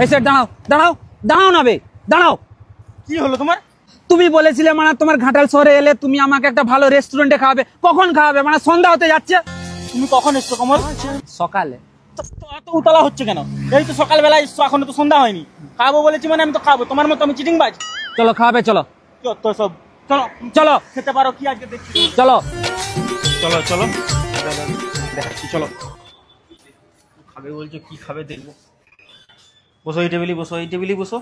এই স্যার দাঁড়াও দাঁড়াও দাঁড়াও না বে, দাঁড়াও। কি হলো তোমার? তুমি বলেছিলে মানে তোমার ঘাটাল শহরে এলে তুমি আমাকে একটা ভালো রেস্টুরেন্টে খাওয়াবে, কখন খাওয়াবে? মানে সন্ধ্যা হতে যাচ্ছে। তুমি কখন এসছো কমল? সকালে। তো এত উতলা হচ্ছে কেন? এই তো সকালবেলা এসছো, এখনো তো সন্ধ্যা হয়নি। খাবো বলেছি মানে আমি তো খাবো, তোমার মতো আমি চিটিংবাজ? চলো খাওয়াবে, চলো তো সব চলো চলো খেতে পারো কি আজকে দেখছি। চলো চলো চলো দেখাচ্ছি, চলো। খাবে বলছো, কি খাবে দেখবো। বসো এই টেবিলই বসো, এই টেবিলই বসো।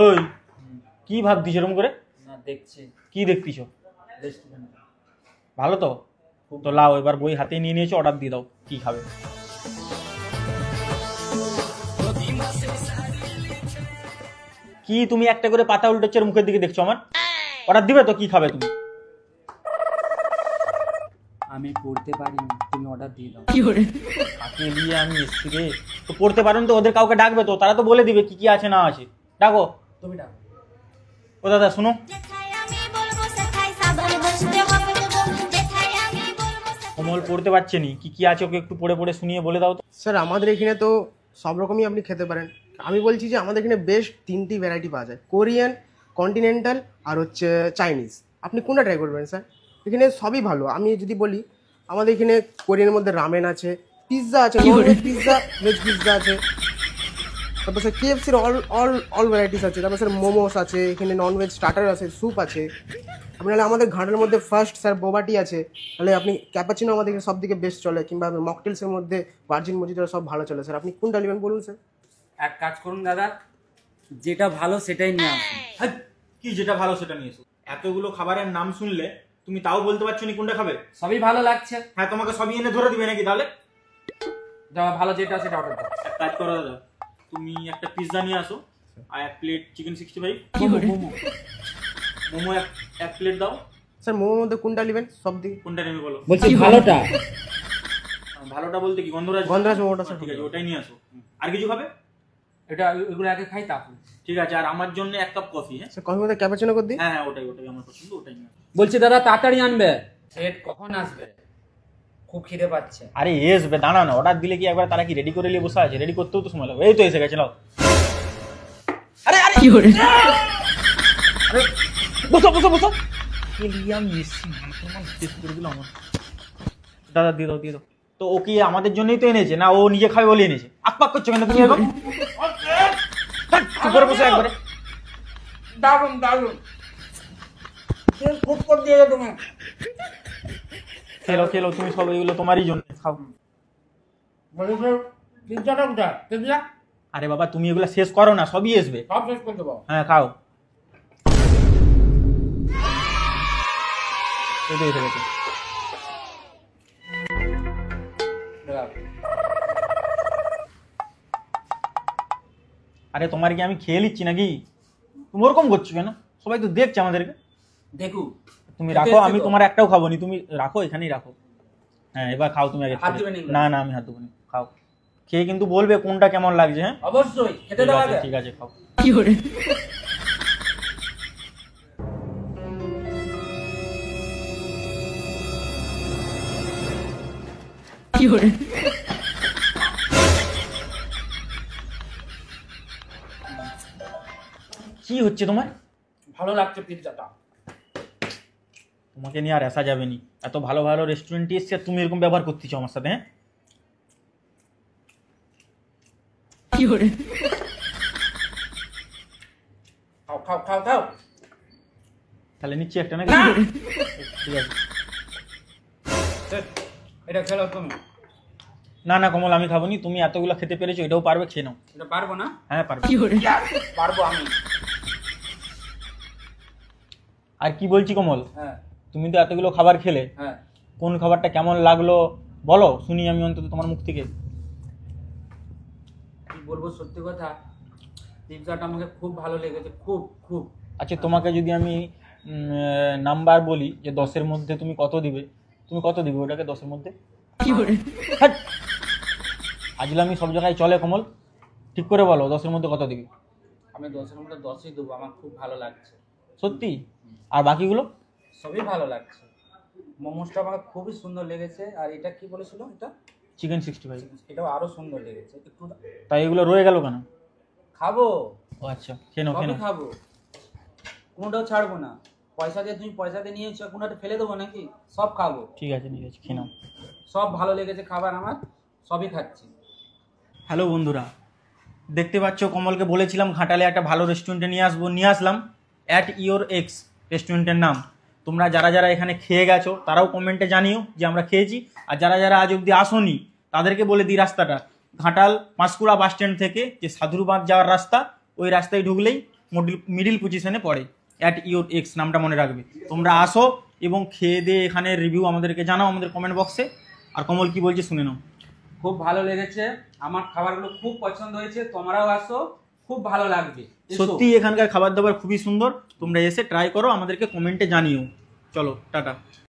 ওই কি ভাবতিস এরকম করে? না দেখছি। কি দেখতিস? রেস্টুরেন্ট ভালো তো? তো লাও, এবার বই হাতে নিয়ে নিয়েছো, অর্ডার দিয়ে দাও কি খাবে। কি তুমি একটা করে পাতা উল্টোচ্ছ, মুখের দিকে দেখছো আমার? অর্ডার দিবে তো, কি খাবে তুমি? আমি পড়তে পারি না, তুমি অর্ডার দিয়ে দাও। কাকে দিয়ে আমি এসছি রে? তো পড়তে পারো না তো ওদের কাউকে ডাকবে তো, তারা তো বলে দিবে কি কি আছে না আছে। ডাকো। তুমি ডাকো। ও দাদা শুনো, কমল পড়তে পারছে নি, কি কি আছে ওকে একটু পড়ে পড়ে শুনিয়ে বলে দাও তো। স্যার আমাদের এখানে তো সব রকমই আপনি খেতে পারেন। আমি বলছি যে আমাদের এখানে বেস্ট 3টি ভ্যারাইটি পাওয়া যায়, কোরিয়ান, কন্টিনেন্টাল আর হচ্ছে চাইনিজ। আপনি কোনটা ট্রাই করবেন স্যার? এখানে সবই ভালো। আমি যদি বলি আমাদের এখানে কোরিয়ানের মধ্যে রামেন আছে, পিৎজা আছে, non veg pizza, veg pizza আছে, তারপর স্যার কেএফসির অল ভ্যারাইটিস আছে, তারপর স্যার মোমোস আছে, এখানে নন ভেজ স্টার্টার আছে, স্যুপ আছে। আপনি নাহলে আমাদের ঘাটের মধ্যে ফার্স্ট স্যার বোবাটি আছে, তাহলে আপনি ক্যাপাচিনো আমাদের সব থেকে বেস্ট চলে, কিংবা মকটেলসের মধ্যে ভার্জিন মজিটো সব ভালো চলে। স্যার আপনি কোনটা নেবেন বলুন স্যার? এক কাজ করুন দাদা, যেটা ভালো সেটাই নিয়ে আসুন। হ্যাঁ, কি যেটা ভালো সেটা নিয়ে এসো। এতগুলো খাবারের নাম শুনলে তুমি তাও বলতে পারছো না কোনটা খাবে? সবই ভালো লাগছে। হ্যাঁ, তোমাকে সবই এনে ধরে দিবে নাকি তাহলে? যা ভালো যেটা সেটা অর্ডার দাও। এক কাজ করো দাদা, তুমি একটা পিৎজা নিয়ে আসো আর এক প্লেট চিকেন 65। মোমো এক প্লেট দাও। স্যার মোমোর মধ্যে কোনটা নেবেন সব দিকে? কোনটা নেবে বলো? বলছি ভালোটা। ভালোটা বলতে কি গন্ধরাজ? গন্ধরাজ মোমোটা স্যার। ঠিক আছে, ওটাই নিয়ে আসো। আর কিছু খাবে? এটা এগুলো আগে খাই তারপর। ঠিক আছে, আর আমার জন্য এক কাপ কফি। হ্যাঁ স্যার কফির মধ্যে ক্যাপাচিনো করে দিই। হ্যাঁ হ্যাঁ, ওটাই আমার পছন্দ, ওটাই নিয়ে আসো। বলছি দাদা তাড়াতাড়ি আনবে। সেট কখন আসবে? খুব খিদে পাচ্ছে। আরে এসবে, দাঁড়া না। অর্ডার দিলে কি একবার তারা কি রেডি করে নিয়ে বসে আছে? রেডি করতেও তো সময় লাগবে। এই তো এসে গেছে, নাও। আরে আরে কি করে? আরে বসো বসো বসো। এলিয়াম এসি তোমার টেস্ট করে দিল আমার। দাদা দিয়ে দাও দিয়ে দাও। তো ও কি আমাদের জন্যই তো এনেছে, না ও নিজে খাবে বলে এনেছে? আকপাক করছো কেন তুমি এখন? চুপ করে বসে একবারে। দারুন দারুন। খুব করে দিয়ে তুমি। খেলো খেলো, তুমি সব এগুলো তোমারই জন্য খাও। বলি স্যার পিৎজাটা কোথায়? পিৎজা আরে বাবা তুমি এগুলো শেষ করো না, সবই আসবে। সব শেষ করে দেবো। হ্যাঁ খাও। এই তো এসে গেছে। আরে তোমার কি আমি খেয়ে নিচ্ছি নাকি? তুমি ওরকম করছো কেন? সবাই তো দেখছে আমাদেরকে। দেখু তুমি রাখো, আমি তোমার একটাও খাবো নি। তুমি রাখো, এখানেই রাখো। হ্যাঁ এবার খাও তুমি আগে। হাত দিবে না? না না, আমি হাত দেবো না। খাও, খেয়ে কিন্তু বলবে কোনটা কেমন লাগছে। হ্যাঁ অবশ্যই খেতে দাও আগে। ঠিক আছে খাও। কি করে? কি করে? কি হচ্ছে তোমার? ভালো লাগছে পিৎজাটা। তোমাকে নিয়ে আর আসা যাবে নি। এত ভালো ভালো রেস্টুরেন্টে এসছে আর তুমি এরকম ব্যবহার করতেছো আমার সাথে। হ্যাঁ কি করে? খাও খাও খাও খাও। তাহলে নিচ্ছি একটা নাকি? ঠিক আছে। এটা খেলো তুমি। না না কমল, আমি খাবো নি। তুমি এতগুলো খেতে পেরেছো, এটাও পারবে, খেয়ে নাও। এটা পারবো না? হ্যাঁ পারবে। কি করে? পারবো আমি। আর কি বলছি কমল, হ্যাঁ তুমি তো এতগুলো খাবার খেলে, হ্যাঁ। কোন খাবারটা কেমন লাগলো বলো শুনি আমি অন্তত তোমার মুখ থেকে। কি বলবো, সত্যি কথা পিৎজাটা আমাকে খুব ভালো লেগেছে, খুব খুব। আচ্ছা তোমাকে যদি আমি নাম্বার বলি যে 10-এর মধ্যে তুমি কত দিবে, তুমি কত দিবে ওটাকে 10-এর মধ্যে? কি করে? আজকে আমি সব জায়গায় চলে কমল, ঠিক করে বলো 10-এর মধ্যে কত দিবি? আমি 10-এর মধ্যে 10ই দেবো, আমার খুব ভালো লাগছে। সত্যি? আর বাকিগুলো? সবই ভালো লাগছে। মোমোসটা আমার খুবই সুন্দর লেগেছে। আর এটা কি বলেছিল, এটা চিকেন 65। এটাও আরো সুন্দর লেগেছে। একটু তাই এগুলো রয়ে গেল কেন? খাবো, ও আচ্ছা, খেয়ে নাও, খেয়ে সবই নাও। খাবো, কোনোটাও ছাড়বো না। পয়সা দিয়ে তুমি পয়সা দিয়ে নিয়েছো, কোনোটা ফেলে দেবো নাকি? সব খাবো। ঠিক আছে, ঠিক আছে, খেয়ে নাও। সব ভালো লেগেছে খাবার আমার, সবই খাচ্ছি। হ্যালো বন্ধুরা, দেখতে পাচ্ছ কমলকে বলেছিলাম ঘাটালে একটা ভালো রেস্টুরেন্টে নিয়ে আসলাম। অ্যাট ইওর এক্স রেস্টুরেন্টের নাম। তোমরা যারা যারা এখানে খেয়ে গেছো তারাও কমেন্টে জানিও যে আমরা খেয়েছি। আর যারা যারা আজ অব্দি আসোনি তাদেরকে বলে দিই রাস্তাটা ঘাটাল পাঁশকুড়া বাস স্ট্যান্ড থেকে যে সাধুরবাঁধ যাওয়ার রাস্তা, ওই রাস্তায় ঢুকলেই মিডিল পজিশনে পড়ে। অ্যাট ইওর এক্স নামটা মনে রাখবে। তোমরা আসো এবং খেয়ে দিয়ে এখানে রিভিউ আমাদেরকে জানাও আমাদের কমেন্ট বক্সে। আর কমল কি বলছে শুনে নাও। খুব ভালো লেগেছে, আমার খাবারগুলো খুব পছন্দ হয়েছে। তোমরাও আসো, খুব ভালো লাগবে। এসো। সত্যি এখানকার খাবার দাবার খুবই সুন্দর। তোমরা এসে ট্রাই করো, আমাদেরকে কমেন্টে জানিও। চলো টাটা।